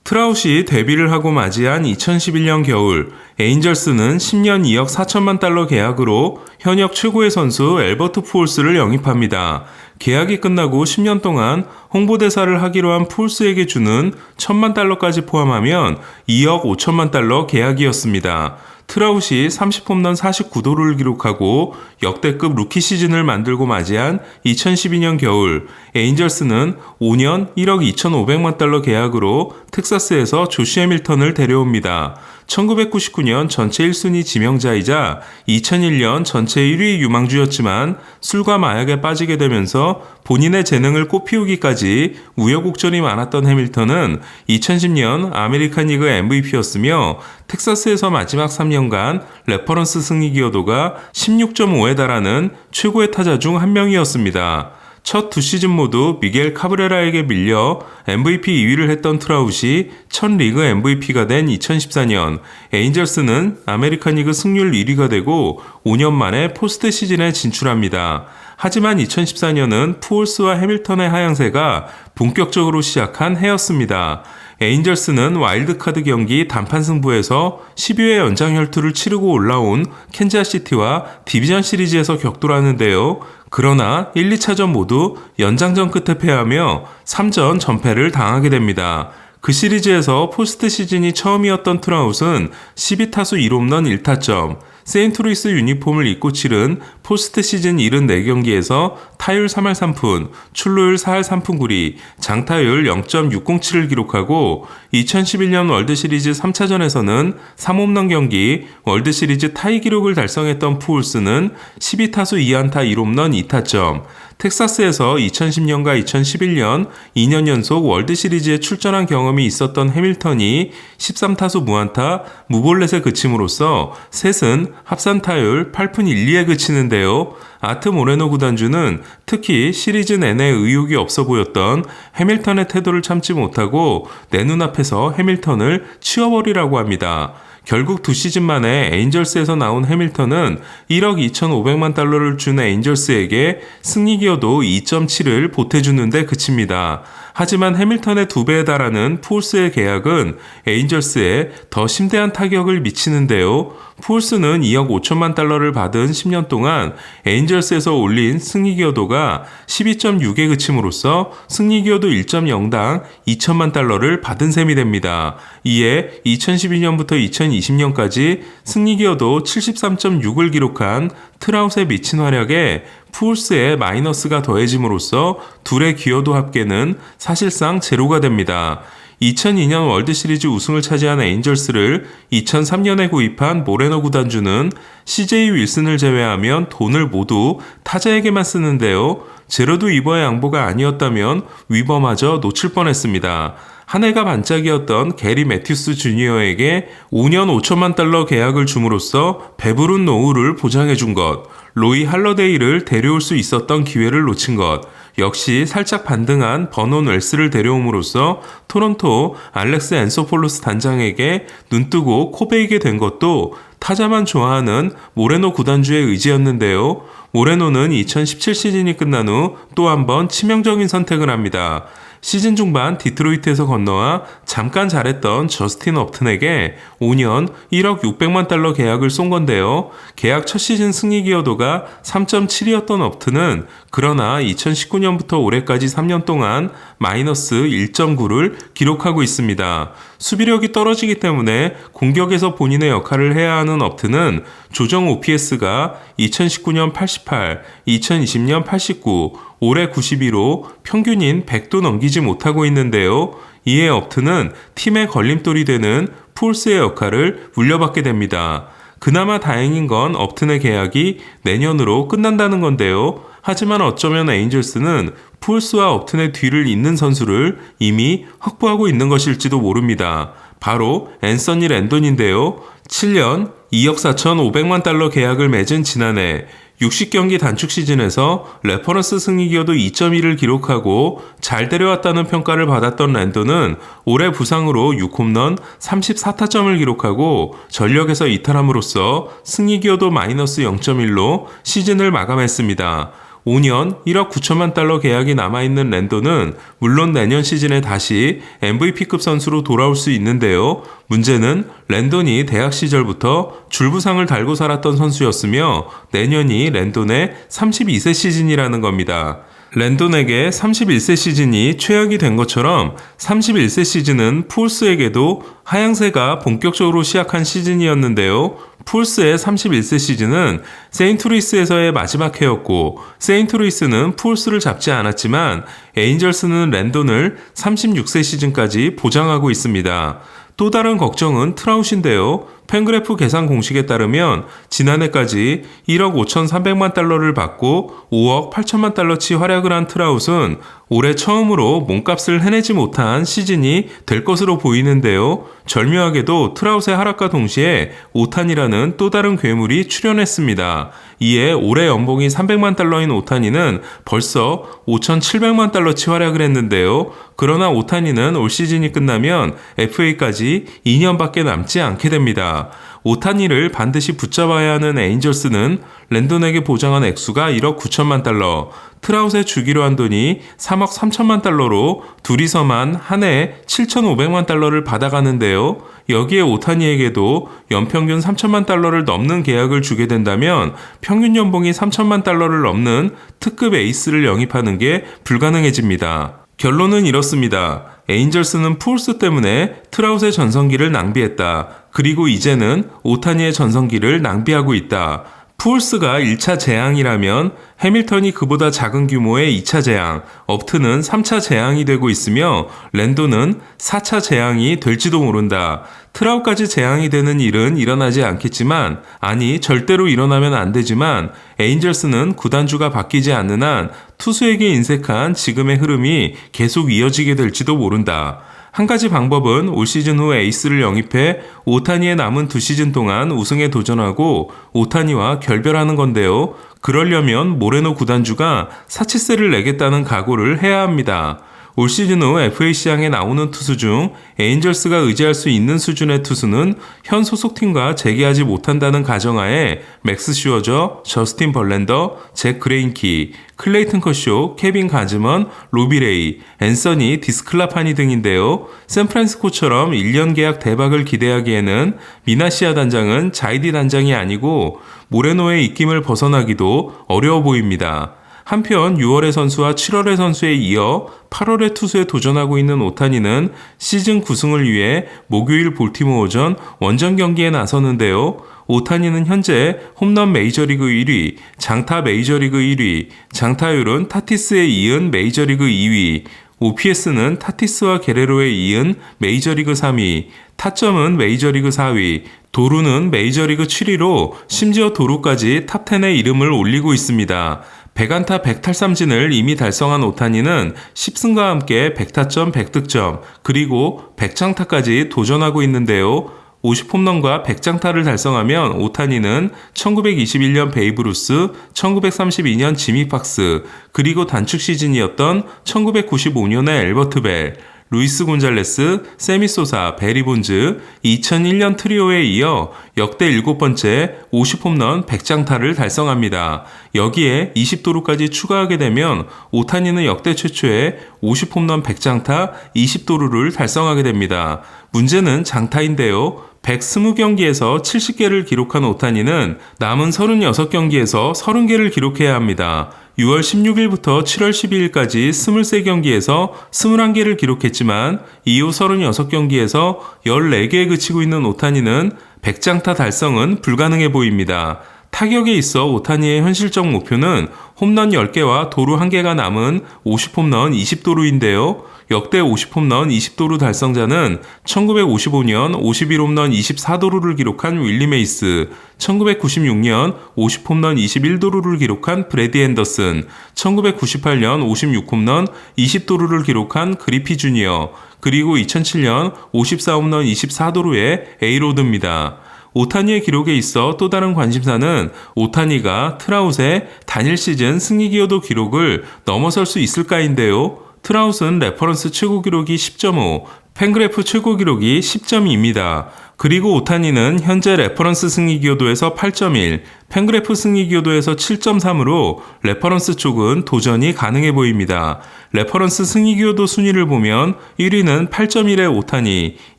트라웃이 데뷔를 하고 맞이한 2011년 겨울, 에인절스는 10년 2억 4천만 달러 계약으로 현역 최고의 선수 엘버트 푸올스를 영입합니다. 계약이 끝나고 10년 동안 홍보대사를 하기로 한 푸올스에게 주는 1천만 달러까지 포함하면 2억 5천만 달러 계약이었습니다. 트라웃이 30홈런 49도를 기록하고 역대급 루키 시즌을 만들고 맞이한 2012년 겨울, 에인절스는 5년 1억 2,500만 달러 계약으로 텍사스에서 조시 해밀턴을 데려옵니다. 1999년 전체 1순위 지명자이자 2001년 전체 1위 유망주였지만 술과 마약에 빠지게 되면서 본인의 재능을 꽃피우기까지 우여곡절이 많았던 해밀턴은 2010년 아메리칸 리그 MVP였으며 텍사스에서 마지막 3년간 레퍼런스 승리 기여도가 16.5에 달하는 최고의 타자 중 한 명이었습니다. 첫 두 시즌 모두 미겔 카브레라에게 밀려 MVP 2위를 했던 트라웃이 첫 리그 MVP가 된 2014년, 에인절스는 아메리칸 리그 승률 1위가 되고 5년 만에 포스트 시즌에 진출합니다. 하지만 2014년은 푸올스와 해밀턴의 하향세가 본격적으로 시작한 해였습니다. 에인절스는 와일드카드 경기 단판 승부에서 12회 연장 혈투를 치르고 올라온 캔자스시티와 디비전 시리즈에서 격돌하는데요. 그러나 1, 2차전 모두 연장전 끝에 패하며 3전 전패를 당하게 됩니다. 그 시리즈에서 포스트 시즌이 처음이었던 트라웃은 12타수 1홈런 1타점, 세인트루이스 유니폼을 입고 치른 포스트 시즌 74경기에서 타율 3할 3푼, 출루율 4할 3푼 9리, 장타율 0.607을 기록하고 2011년 월드시리즈 3차전에서는 3홈런 경기 월드시리즈 타이 기록을 달성했던 푸올스는 12타수 2안타 1홈런 2타점, 텍사스에서 2010년과 2011년 2년 연속 월드시리즈에 출전한 경험이 있었던 해밀턴이 13타수 무안타, 무볼넷에 그침으로써 셋은 합산 타율 8푼 1리에 그치는데요. 아트 모레노 구단주는 특히 시리즈 내내 의욕이 없어 보였던 해밀턴의 태도를 참지 못하고 내 눈앞에서 해밀턴을 치워버리라고 합니다. 결국 두 시즌 만에 에인절스에서 나온 해밀턴은 1억 2,500만 달러를 준 에인절스에게 승리 기여도 2.7을 보태주는데 그칩니다. 하지만 해밀턴의 2배에 달하는 푸올스의 계약은 에인절스에 더 심대한 타격을 미치는데요. 푸올스는 2억 5천만 달러를 받은 10년 동안 에인절스에서 올린 승리 기여도가 12.6에 그침으로써 승리 기여도 1.0당 2천만 달러를 받은 셈이 됩니다. 이에 2012년부터 2020년까지 승리 기여도 73.6을 기록한 트라웃의 미친 활약에 푸올스의 마이너스가 더해짐으로써 둘의 기여도 합계는 사실상 제로가 됩니다. 2002년 월드시리즈 우승을 차지한 에인절스를 2003년에 구입한 모레노 구단주는 CJ 윌슨을 제외하면 돈을 모두 타자에게만 쓰는데요. 제로드 위버의 양보가 아니었다면 위버마저 놓칠 뻔했습니다. 한 해가 반짝이었던 게리 매튜스 주니어에게 5년 5천만 달러 계약을 줌으로써 배부른 노후를 보장해준 것, 로이 할러데이를 데려올 수 있었던 기회를 놓친 것, 역시 살짝 반등한 버논 웰스를 데려옴으로써 토론토 알렉스 앤소폴로스 단장에게 눈뜨고 코베이게 된 것도 타자만 좋아하는 모레노 구단주의 의지였는데요. 모레노는 2017 시즌이 끝난 후 또 한 번 치명적인 선택을 합니다. 시즌 중반 디트로이트에서 건너와 잠깐 잘했던 저스틴 업튼에게 5년 1억 600만 달러 계약을 쏜 건데요. 계약 첫 시즌 승리 기여도가 3.7이었던 업튼은 그러나 2019년부터 올해까지 3년 동안 마이너스 1.9를 기록하고 있습니다. 수비력이 떨어지기 때문에 공격에서 본인의 역할을 해야 하는 업튼은 조정 OPS가 2019년 88, 2020년 89, 올해 92로 평균인 100도 넘기지 못하고 있는데요. 이에 업튼은 팀의 걸림돌이 되는 푸올스의 역할을 물려받게 됩니다. 그나마 다행인 건 업튼의 계약이 내년으로 끝난다는 건데요. 하지만 어쩌면 에인절스는 푸올스와 업튼의 뒤를 잇는 선수를 이미 확보하고 있는 것일지도 모릅니다. 바로 앤서니 랜돈인데요. 7년 2억 4,500만 달러 계약을 맺은 지난해 60경기 단축 시즌에서 레퍼런스 승리 기여도 2.1을 기록하고 잘 데려왔다는 평가를 받았던 랜돈은 올해 부상으로 6홈런 34타점을 기록하고 전력에서 이탈함으로써 승리 기여도 마이너스 0.1로 시즌을 마감했습니다. 5년 1억 9천만 달러 계약이 남아있는 랜도는 물론 내년 시즌에 다시 MVP급 선수로 돌아올 수 있는데요. 문제는 랜돈이 대학 시절부터 줄부상을 달고 살았던 선수였으며 내년이 랜돈의 32세 시즌이라는 겁니다. 랜돈에게 31세 시즌이 최악이 된 것처럼 31세 시즌은 푸올스에게도 하향세가 본격적으로 시작한 시즌이었는데요. 푸올스의 31세 시즌은 세인트루이스에서의 마지막 해였고 세인트루이스는 푸올스를 잡지 않았지만 에인절스는 랜돈을 36세 시즌까지 보장하고 있습니다. 또 다른 걱정은 트라웃인데요. 팬그래프 계산 공식에 따르면 지난해까지 1억 5,300만 달러를 받고 5억 8천만 달러치 활약을 한 트라웃은 올해 처음으로 몸값을 해내지 못한 시즌이 될 것으로 보이는데요. 절묘하게도 트라웃의 하락과 동시에 오타니라는 또 다른 괴물이 출연했습니다. 이에 올해 연봉이 300만 달러인 오타니는 벌써 5,700만 달러치 활약을 했는데요. 그러나 오타니는 올 시즌이 끝나면 FA까지 2년밖에 남지 않게 됩니다. 오타니를 반드시 붙잡아야 하는 에인절스는 랜돈에게 보장한 액수가 1억 9천만 달러, 트라웃에 주기로 한 돈이 3억 3천만 달러로 둘이서만 한 해에 7,500만 달러를 받아가는데요. 여기에 오타니에게도 연평균 3천만 달러를 넘는 계약을 주게 된다면 평균 연봉이 3천만 달러를 넘는 특급 에이스를 영입하는 게 불가능해집니다. 결론은 이렇습니다. 에인절스는 푸올스 때문에 트라웃의 전성기를 낭비했다. 그리고 이제는 오타니의 전성기를 낭비하고 있다. 푸올스가 1차 재앙이라면 해밀턴이 그보다 작은 규모의 2차 재앙, 업트는 3차 재앙이 되고 있으며 랜도는 4차 재앙이 될지도 모른다. 트라웃까지 재앙이 되는 일은 일어나지 않겠지만, 아니 절대로 일어나면 안 되지만 에인절스는 구단주가 바뀌지 않는 한 투수에게 인색한 지금의 흐름이 계속 이어지게 될지도 모른다. 한 가지 방법은 올 시즌 후 에이스를 영입해 오타니의 남은 2시즌 동안 우승에 도전하고 오타니와 결별하는 건데요. 그러려면 모레노 구단주가 사치세를 내겠다는 각오를 해야 합니다. 올 시즌 후 FA 시장에 나오는 투수 중 에인절스가 의지할 수 있는 수준의 투수는 현 소속팀과 재계하지 못한다는 가정하에 맥스 슈어저, 저스틴 벌랜더, 잭 그레인키, 클레이튼 커쇼, 케빈 가즈먼, 로비 레이, 앤서니 디스클라파니 등인데요. 샌프란시스코처럼 1년 계약 대박을 기대하기에는 미나시아 단장은 자이디 단장이 아니고 모레노의 입김을 벗어나기도 어려워 보입니다. 한편 6월의 선수와 7월의 선수에 이어 8월의 투수에 도전하고 있는 오타니는 시즌 9승을 위해 목요일 볼티모어전 원정 경기에 나서는데요. 오타니는 현재 홈런 메이저리그 1위, 장타 메이저리그 1위, 장타율은 타티스에 이은 메이저리그 2위, OPS는 타티스와 게레로에 이은 메이저리그 3위, 타점은 메이저리그 4위, 도루는 메이저리그 7위로 심지어 도루까지 탑10에 이름을 올리고 있습니다. 100안타 100탈삼진을 이미 달성한 오타니는 10승과 함께 100타점 100득점 그리고 100장타까지 도전하고 있는데요. 50홈런과 100장타를 달성하면 오타니는 1921년 베이브루스, 1932년 지미 팍스, 그리고 단축 시즌이었던 1995년의 엘버트 벨, 루이스 곤잘레스, 세미 소사, 베리 본즈, 2001년 트리오에 이어 역대 7번째 50홈런 100장타를 달성합니다. 여기에 20도루까지 추가하게 되면 오타니는 역대 최초의 50홈런 100장타 20도루를 달성하게 됩니다. 문제는 장타인데요. 120경기에서 70개를 기록한 오타니는 남은 36경기에서 30개를 기록해야 합니다. 6월 16일부터 7월 12일까지 23경기에서 21개를 기록했지만 이후 36경기에서 14개에 그치고 있는 오타니는 100장타 달성은 불가능해 보입니다. 타격에 있어 오타니의 현실적 목표는 홈런 10개와 도루 1개가 남은 50홈런 20도루인데요. 역대 50홈런 20도루 달성자는 1955년 51홈런 24도루를 기록한 윌리 메이스, 1996년 50홈런 21도루를 기록한 브래디 앤더슨, 1998년 56홈런 20도루를 기록한 그리피 주니어, 그리고 2007년 54홈런 24도루의 에이로드입니다. 오타니의 기록에 있어 또 다른 관심사는 오타니가 트라웃의 단일 시즌 승리 기여도 기록을 넘어설 수 있을까인데요. 트라웃은 레퍼런스 최고 기록이 10.5, 팬그래프 최고 기록이 10.2입니다. 그리고 오타니는 현재 레퍼런스 승리 기여도에서 8.1, 팬그래프 승리 기여도에서 7.3으로 레퍼런스 쪽은 도전이 가능해 보입니다. 레퍼런스 승리 기여도 순위를 보면 1위는 8.1의 오타니,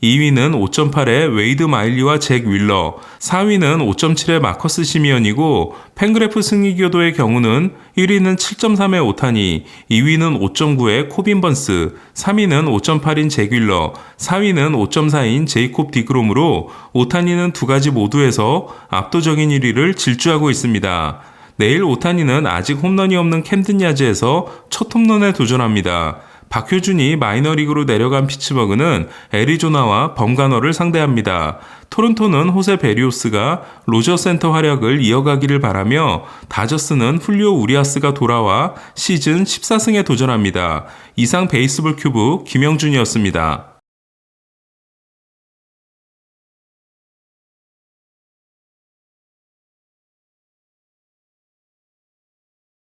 2위는 5.8의 웨이드 마일리와 잭 윌러, 4위는 5.7의 마커스 시미언이고 팬그래프 승리 기여도의 경우는 1위는 7.3의 오타니, 2위는 5.9의 코빈 번스, 3위는 5.8인 잭 윌러, 4위는 5.4인 제이콥 디그롬으로 오타니는 두 가지 모두에서 압도적인 1위를 질주하고 있습니다. 내일 오타니는 아직 홈런이 없는 캠든 야즈에서 첫 홈런에 도전합니다. 박효준이 마이너리그로 내려간 피츠버그는 애리조나와 범가너를 상대합니다. 토론토는 호세 베리오스가 로저 센터 활약을 이어가기를 바라며 다저스는 훌리오 우리아스가 돌아와 시즌 14승에 도전합니다. 이상 베이스볼 큐브 김영준이었습니다.